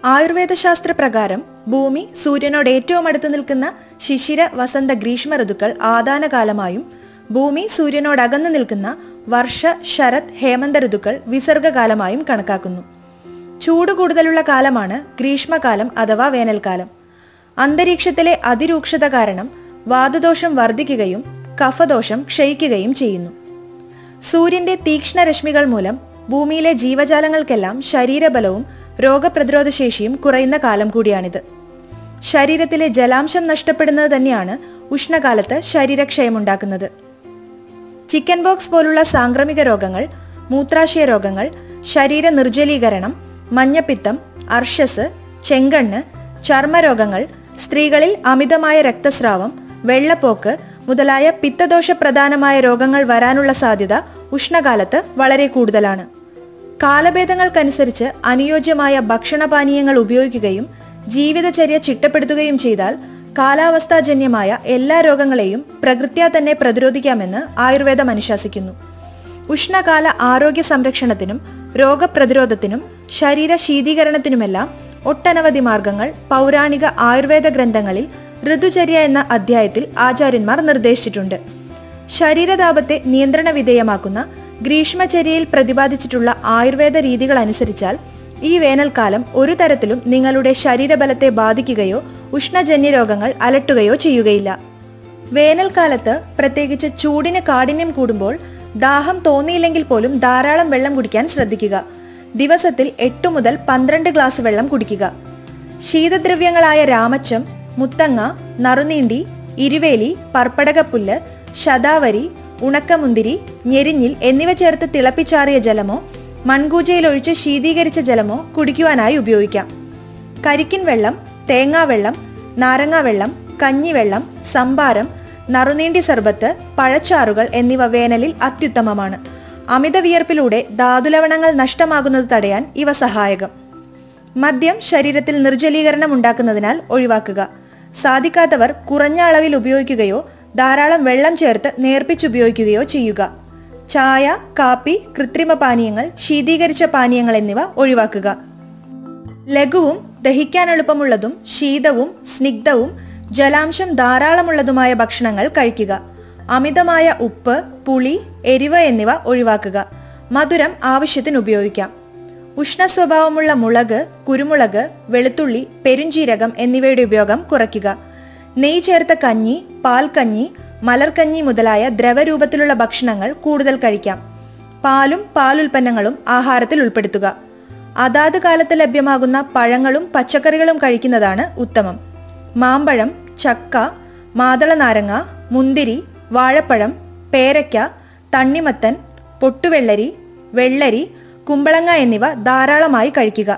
ആയുർവേദ ശാസ്ത്ര പ്രകാരം ഭൂമി സൂര്യനോട് ഏറ്റവും അടുത്ത് നിൽക്കുന്ന ശിശിര, വസന്ത, ഗ്രീഷ്മ ഋതുക്കൾ ആദാനകാലമായും ഭൂമി സൂര്യനോട് അകന്നു നിൽക്കുന്ന വർഷ, ശരത്, ഹേമന്ത ഋതുക്കൾ വിസർഗകാലമായും കണക്കാക്കുന്നു. ചൂട് കൂടുതലുള്ള കാലമാണ് ഗ്രീഷ്മകാലം അഥവാ വേനൽക്കാലം. അന്തരീക്ഷത്തിലെ അതിരൂക്ഷത കാരണം വാതദോഷം വർദ്ധിക്കുകയും കഫദോഷം ക്ഷയിക്കുകയും ചെയ്യുന്നു. സൂര്യന്റെ തീക്ഷ്ണരശ്മികൾ മൂലം ഭൂമിയിലെ ജീവജാലങ്ങൾക്കെല്ലാം ശരീരബലവും രോഗപ്രതിരോധ ശേഷിയും കുറയുന്ന കാലം കൂടിയാണിത്. ശരീരത്തിലെ ജലാംശം നഷ്ടപ്പെടുന്നത് തന്നെയാണ് ഉഷ്ണകാലത്ത് ശരീരക്ഷയമുണ്ടാക്കുന്നത്. ചിക്കൻ ബോക്സ് പോലുള്ള സാംക്രമിക രോഗങ്ങൾ, മൂത്രാശയ രോഗങ്ങൾ, ശരീര നിർജ്ജലീകരണം, മഞ്ഞപ്പിത്തം, അർശസ്, ചെങ്കണ്ണ്, ചർമ്മരോഗങ്ങൾ, സ്ത്രീകളിൽ അമിതമായ രക്തസ്രാവം, വെള്ളപ്പോക്ക് മുതലായ പിത്തദോഷപ്രധാനമായ രോഗങ്ങൾ വരാനുള്ള സാധ്യത ഉഷ്ണകാലത്ത് വളരെ കൂടുതലാണ്. കാലഭേദങ്ങൾക്കനുസരിച്ച് അനുയോജ്യമായ ഭക്ഷണപാനീയങ്ങൾ ഉപയോഗിക്കുകയും ജീവിതചര്യ ചിട്ടപ്പെടുത്തുകയും ചെയ്താൽ കാലാവസ്ഥാജന്യമായ എല്ലാ രോഗങ്ങളെയും പ്രകൃത്യാ തന്നെ പ്രതിരോധിക്കാമെന്ന് ആയുർവേദം അനുശാസിക്കുന്നു. ഉഷ്ണകാല ആരോഗ്യ സംരക്ഷണത്തിനും രോഗപ്രതിരോധത്തിനും ശരീര ശീതീകരണത്തിനുമെല്ലാം ഒട്ടനവധി മാർഗങ്ങൾ പൗരാണിക ആയുർവേദ ഗ്രന്ഥങ്ങളിൽ ഋതുചര്യ എന്ന അധ്യായത്തിൽ ആചാര്യന്മാർ നിർദ്ദേശിച്ചിട്ടുണ്ട്. ശരീരതാപത്തെ നിയന്ത്രണ വിധേയമാക്കുന്ന ഗ്രീഷ്മചര്യയിൽ പ്രതിപാദിച്ചിട്ടുള്ള ആയുർവേദ രീതികൾ അനുസരിച്ചാൽ ഈ വേനൽക്കാലം ഒരു തരത്തിലും നിങ്ങളുടെ ശരീരബലത്തെ ബാധിക്കുകയോ ഉഷ്ണജന്യ രോഗങ്ങൾ അലട്ടുകയോ ചെയ്യുകയില്ല. വേനൽക്കാലത്ത് പ്രത്യേകിച്ച് ചൂടിന് കാഠിന്യം കൂടുമ്പോൾ ദാഹം തോന്നിയില്ലെങ്കിൽ പോലും ധാരാളം വെള്ളം കുടിക്കാൻ ശ്രദ്ധിക്കുക. ദിവസത്തിൽ 8 മുതൽ 12 ഗ്ലാസ് വെള്ളം കുടിക്കുക. ശീതദ്രവ്യങ്ങളായ രാമച്ചം, മുത്തങ്ങ, നറുനീണ്ടി, ഇരുവേലി, പർപ്പടകപ്പുല്ല്, ശതാവരി, ഉണക്കമുന്തിരി, ഞെരിഞ്ഞിൽ എന്നിവ ചേർത്ത് തിളപ്പിച്ചാറിയ ജലമോ മൺകൂജയിലൊഴിച്ച് ശീതീകരിച്ച ജലമോ കുടിക്കുവാനായി ഉപയോഗിക്കാം. കരിക്കിൻ വെള്ളം, തേങ്ങാവെള്ളം, നാരങ്ങാവെള്ളം, കഞ്ഞിവെള്ളം, സംഭാരം, നറുനീണ്ടി സർബത്ത്, പഴച്ചാറുകൾ എന്നിവ വേനലിൽ അത്യുത്തമമാണ്. അമിത വിയർപ്പിലൂടെ ധാതുലവണങ്ങൾ നഷ്ടമാകുന്നത് തടയാൻ ഇവ സഹായകം. മദ്യം ശരീരത്തിൽ നിർജ്ജലീകരണം ഉണ്ടാക്കുന്നതിനാൽ ഒഴിവാക്കുക. സാധിക്കാത്തവർ കുറഞ്ഞ അളവിൽ ഉപയോഗിക്കുകയോ ധാരാളം വെള്ളം ചേർത്ത് നേർപ്പിച്ചുപയോഗിക്കുകയോ ചെയ്യുക. ചായ, കാപ്പി, കൃത്രിമ പാനീയങ്ങൾ, ശീതീകരിച്ച പാനീയങ്ങൾ എന്നിവ ഒഴിവാക്കുക. ലഘുവും ദഹിക്കാൻ എളുപ്പമുള്ളതും ശീതവും സ്നിഗ്ധവും ജലാംശം ധാരാളമുള്ളതുമായ ഭക്ഷണങ്ങൾ കഴിക്കുക. അമിതമായ ഉപ്പ്, പുളി, എരിവ് എന്നിവ ഒഴിവാക്കുക. മധുരം ആവശ്യത്തിന് ഉപയോഗിക്കാം. ഉഷ്ണസ്വഭാവമുള്ള മുളക്, കുരുമുളക്, വെളുത്തുള്ളി, പെരുംജീരകം എന്നിവയുടെ ഉപയോഗം കുറയ്ക്കുക. നെയ്യ് ചേർത്ത കഞ്ഞി, പാൽക്കഞ്ഞി, മലർക്കഞ്ഞി മുതലായ ദ്രവരൂപത്തിലുള്ള ഭക്ഷണങ്ങൾ കൂടുതൽ കഴിക്കാം. പാലും പാലുൽപ്പന്നങ്ങളും ആഹാരത്തിൽ ഉൾപ്പെടുത്തുക. അതാത് കാലത്ത് ലഭ്യമാകുന്ന പഴങ്ങളും പച്ചക്കറികളും കഴിക്കുന്നതാണ് ഉത്തമം. മാമ്പഴം, ചക്ക, മാതളനാരങ്ങ, മുന്തിരി, വാഴപ്പഴം, പേരയ്ക്ക, തണ്ണിമത്തൻ, പൊട്ടുവെള്ളരി, വെള്ളരി, കുമ്പളങ്ങ എന്നിവ ധാരാളമായി കഴിക്കുക.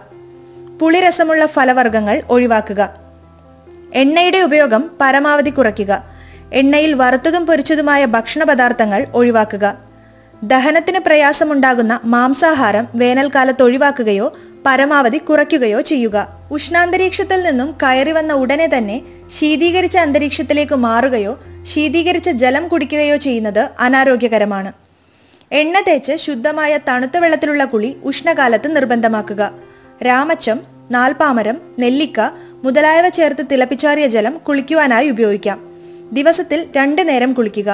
പുളിരസമുള്ള ഫലവർഗ്ഗങ്ങൾ ഒഴിവാക്കുക. എണ്ണയുടെ ഉപയോഗം പരമാവധി കുറയ്ക്കുക. എണ്ണയിൽ വറുത്തതും പൊരിച്ചതുമായ ഭക്ഷണ പദാർത്ഥങ്ങൾ ഒഴിവാക്കുക. ദഹനത്തിന് പ്രയാസമുണ്ടാകുന്ന മാംസാഹാരം വേനൽക്കാലത്ത് ഒഴിവാക്കുകയോ പരമാവധി കുറയ്ക്കുകയോ ചെയ്യുക. ഉഷ്ണാന്തരീക്ഷത്തിൽ നിന്നും കയറി വന്ന ഉടനെ തന്നെ ശീതീകരിച്ച അന്തരീക്ഷത്തിലേക്ക് മാറുകയോ ശീതീകരിച്ച ജലം കുടിക്കുകയോ ചെയ്യുന്നത് അനാരോഗ്യകരമാണ്. എണ്ണ തേച്ച് ശുദ്ധമായ തണുത്ത വെള്ളത്തിലുള്ള കുളി ഉഷ്ണകാലത്ത് നിർബന്ധമാക്കുക. രാമച്ചം, നാൽപ്പാമരം, നെല്ലിക്ക മുതലായവ ചേർത്ത് തിളപ്പിച്ചാറിയ ജലം കുളിക്കുവാനായി ഉപയോഗിക്കാം. ദിവസത്തിൽ 2 നേരം കുളിക്കുക.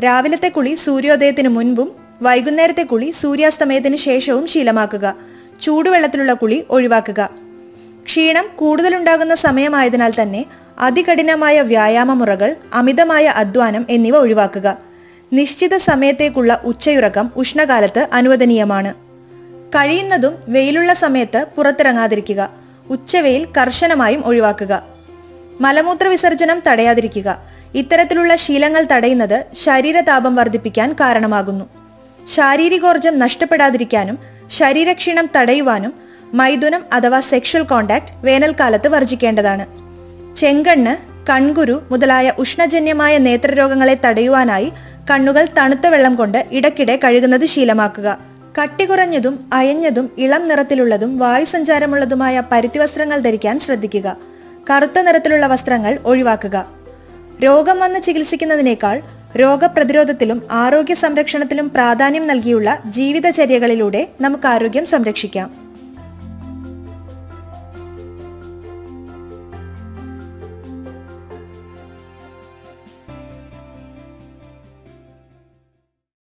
രാവിലത്തെ കുളി സൂര്യോദയത്തിന് മുൻപും വൈകുന്നേരത്തെ കുളി സൂര്യാസ്തമയത്തിന് ശേഷവും ശീലമാക്കുക. ചൂടുവെള്ളത്തിലുള്ള കുളി ഒഴിവാക്കുക. ക്ഷീണം കൂടുതലുണ്ടാകുന്ന സമയമായതിനാൽ തന്നെ അതികഠിനമായ വ്യായാമമുറകൾ, അമിതമായ അധ്വാനം എന്നിവ ഒഴിവാക്കുക. നിശ്ചിത സമയത്തേക്കുള്ള ഉച്ചയുറക്കം ഉഷ്ണകാലത്ത് അനുവദനീയമാണ്. കഴിയുന്നതും വെയിലുള്ള സമയത്ത് പുറത്തിറങ്ങാതിരിക്കുക. ഉച്ചവെയിൽ കർശനമായും ഒഴിവാക്കുക. മലമൂത്ര വിസർജനം തടയാതിരിക്കുക. ഇത്തരത്തിലുള്ള ശീലങ്ങൾ തടയുന്നത് ശരീരതാപം വർദ്ധിപ്പിക്കാൻ കാരണമാകുന്നു. ശാരീരികോർജം നഷ്ടപ്പെടാതിരിക്കാനും ശരീരക്ഷീണം തടയുവാനും മൈഥുനം അഥവാ സെക്ഷൽ കോണ്ടാക്ട് വേനൽക്കാലത്ത് വർജിക്കേണ്ടതാണ്. ചെങ്കണ്ണ്, കൺകുരു മുതലായ ഉഷ്ണജന്യമായ നേത്രരോഗങ്ങളെ തടയുവാനായി കണ്ണുകൾ തണുത്ത വെള്ളം കൊണ്ട് ഇടയ്ക്കിടെ കഴുകുന്നത് ശീലമാക്കുക. കട്ടി കുറഞ്ഞതും അയഞ്ഞതും ഇളം നിറത്തിലുള്ളതും വായുസഞ്ചാരമുള്ളതുമായ പരുത്തി വസ്ത്രങ്ങൾ ധരിക്കാൻ ശ്രദ്ധിക്കുക. കറുത്ത നിറത്തിലുള്ള വസ്ത്രങ്ങൾ ഒഴിവാക്കുക. രോഗം വന്ന് ചികിത്സിക്കുന്നതിനേക്കാൾ രോഗപ്രതിരോധത്തിലും ആരോഗ്യ സംരക്ഷണത്തിലും പ്രാധാന്യം നൽകിയുള്ള ജീവിതചര്യകളിലൂടെ നമുക്ക് ആരോഗ്യം സംരക്ഷിക്കാം.